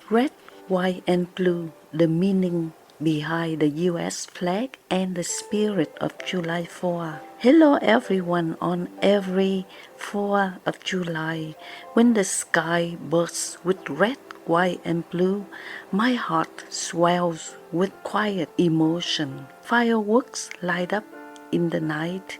Red, white, and blue, the meaning behind the US flag and the spirit of July 4. Hello everyone on every 4th of July. When the sky bursts with red, white, and blue, my heart swells with quiet emotion. Fireworks light up in the night.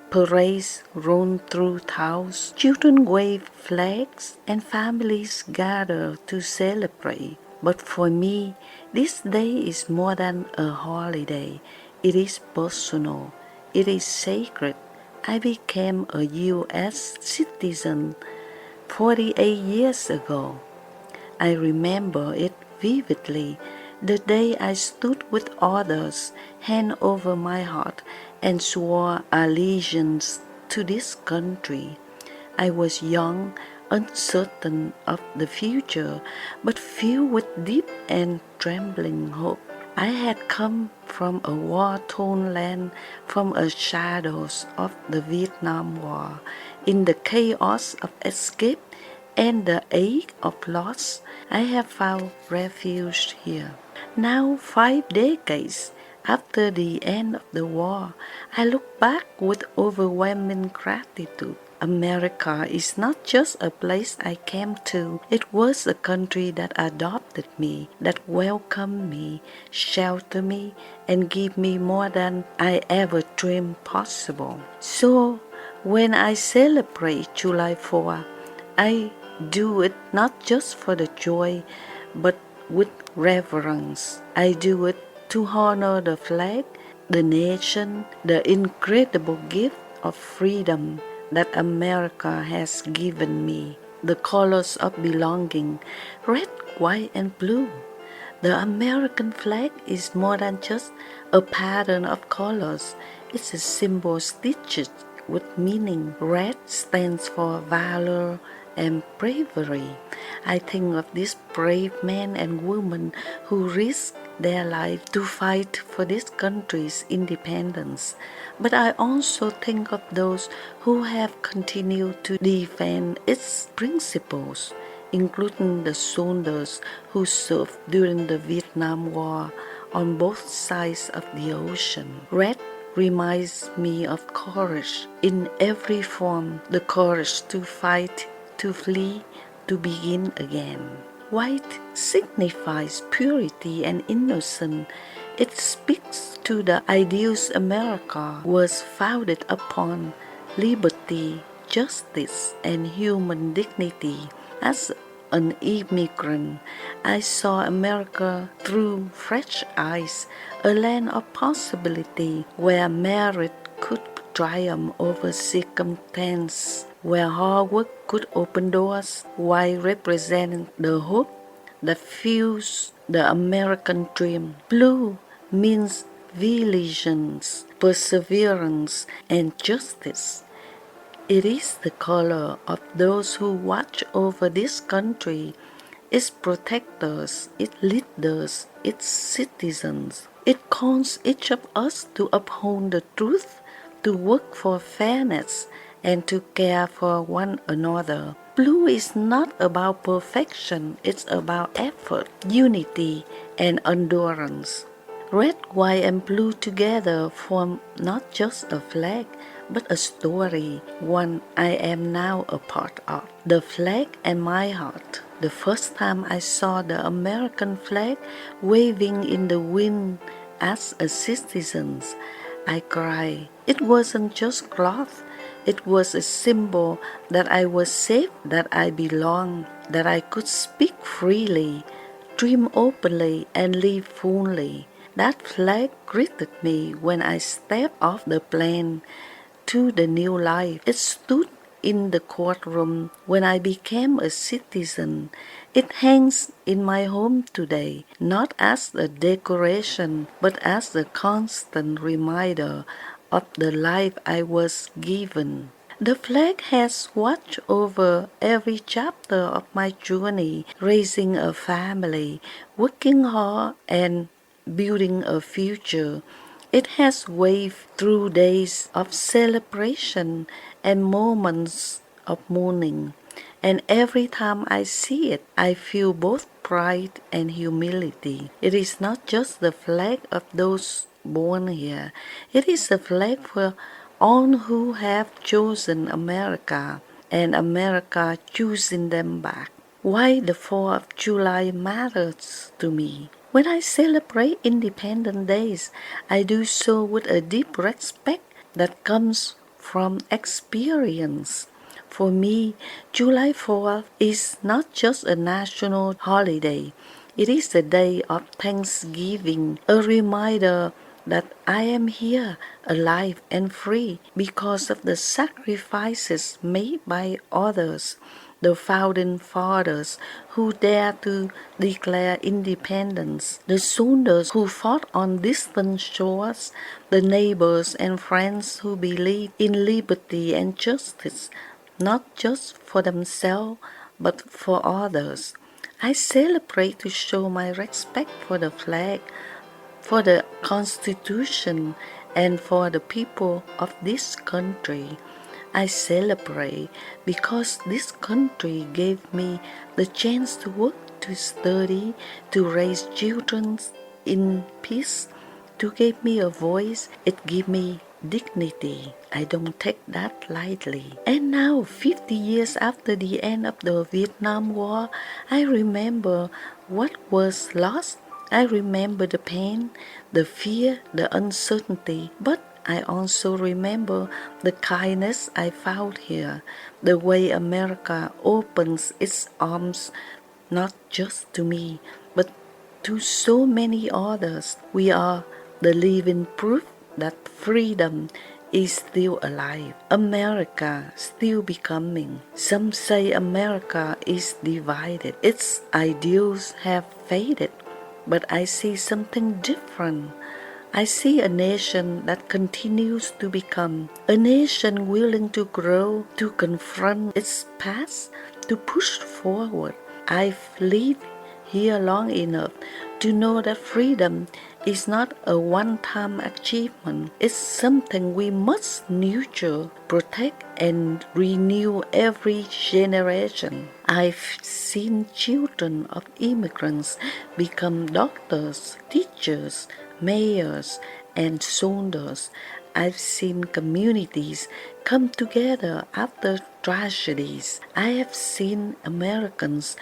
Parades run through towns, children wave flags, and families gather to celebrate. But for me, this day is more than a holiday. It is personal. It is sacred. I became a U.S. citizen 48 years ago. I remember it vividly, the day I stood with others, hand over my heart, and swore allegiance to this country. I was young, uncertain of the future, but filled with deep and trembling hope. I had come from a war-torn land, from the shadows of the Vietnam War, in the chaos of escape and the ache of loss. I have found refuge here. Now, 5 decades after the end of the war, I look back with overwhelming gratitude. America is not just a place I came to, it was a country that adopted me, that welcomed me, sheltered me, and gave me more than I ever dreamed possible. So, when I celebrate July 4, I do it not just for the joy, but with reverence. I do it to honor the flag, the nation, the incredible gift of freedom that America has given me. The colors of belonging, red, white, and blue. The American flag is more than just a pattern of colors. It's a symbol stitched with meaning. Red stands for valor and bravery. I think of these brave men and women who risk their life to fight for this country's independence. But I also think of those who have continued to defend its principles, including the soldiers who served during the Vietnam War on both sides of the ocean. Red reminds me of courage in every form, the courage to fight, to flee, to begin again. White signifies purity and innocence. It speaks to the ideals America was founded upon: liberty, justice, and human dignity. As an immigrant, I saw America through fresh eyes, a land of possibility where merit could triumph over circumstance, where hard work could open doors while representing the hope that fuels the American dream. Blue means vigilance, perseverance, and justice. It is the color of those who watch over this country, its protectors, its leaders, its citizens. It calls each of us to uphold the truth, to work for fairness, and to care for one another. Blue is not about perfection, it's about effort, unity, and endurance. Red, white, and blue together form not just a flag, but a story, one I am now a part of. The flag and my heart. The first time I saw the American flag waving in the wind as a citizen, I cried. It wasn't just cloth. It was a symbol that I was safe, that I belonged, that I could speak freely, dream openly, and live fully. That flag greeted me when I stepped off the plane to the new life. It stood in the courtroom when I became a citizen. It hangs in my home today, not as a decoration, but as a constant reminder of the life I was given. The flag has watched over every chapter of my journey, raising a family, working hard, and building a future. It has waved through days of celebration and moments of mourning. And every time I see it, I feel both pride and humility. It is not just the flag of those born here, it is a flag for all who have chosen America, and America choosing them back. Why the 4th of July matters to me. When I celebrate Independence Days, I do so with a deep respect that comes from experience. For me, July 4th is not just a national holiday. It is a day of thanksgiving, a reminder that I am here, alive and free, because of the sacrifices made by others, the founding fathers who dared to declare independence, the soldiers who fought on distant shores, the neighbors and friends who believed in liberty and justice, not just for themselves, but for others. I celebrate to show my respect for the flag, for the Constitution, and for the people of this country. I celebrate because this country gave me the chance to work, to study, to raise children in peace, to give me a voice. It gave me dignity. I don't take that lightly. And now, 50 years after the end of the Vietnam War, I remember what was lost. I remember the pain, the fear, the uncertainty, but I also remember the kindness I found here, the way America opens its arms not just to me, but to so many others. We are the living proof that freedom is still alive. America still becoming. Some say America is divided. Its ideals have faded, but I see something different. I see a nation that continues to become, a nation willing to grow, to confront its past, to push forward. I've lived here long enough to know that freedom is not a one-time achievement. It's something we must nurture, protect, and renew every generation. I've seen children of immigrants become doctors, teachers, mayors, and soldiers. I've seen communities come together after tragedies. I have seen Americans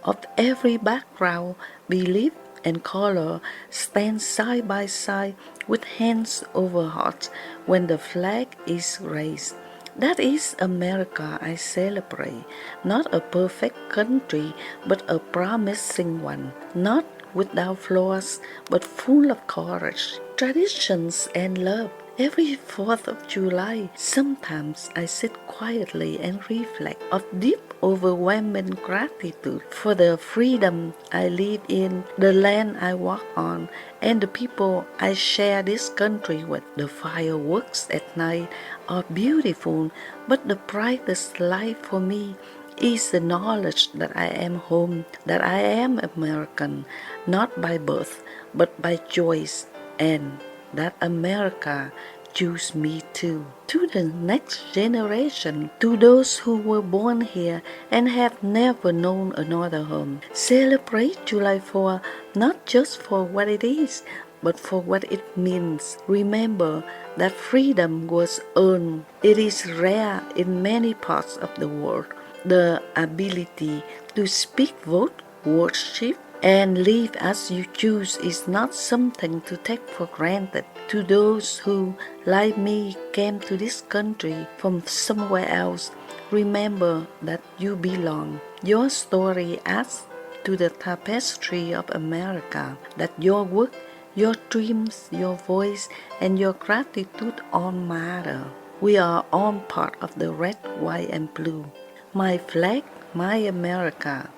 of every background, belief, and color stand side by side with hands over hearts when the flag is raised. That is America I celebrate, not a perfect country, but a promising one, not without flaws, but full of courage, traditions, and love. Every 4th of July, sometimes I sit quietly and reflect of deep, overwhelming gratitude for the freedom I live in, the land I walk on, and the people I share this country with. The fireworks at night are beautiful, but the brightest light for me is the knowledge that I am home, that I am American, not by birth, but by choice, and that America choose me too. To the next generation, to those who were born here and have never known another home, celebrate July 4 not just for what it is, but for what it means. Remember that freedom was earned. It is rare in many parts of the world. The ability to speak, vote, worship, and live as you choose is not something to take for granted. To those who, like me, came to this country from somewhere else, remember that you belong. Your story adds to the tapestry of America, that your work, your dreams, your voice, and your gratitude all matter. We are all part of the red, white, and blue. My flag, my America.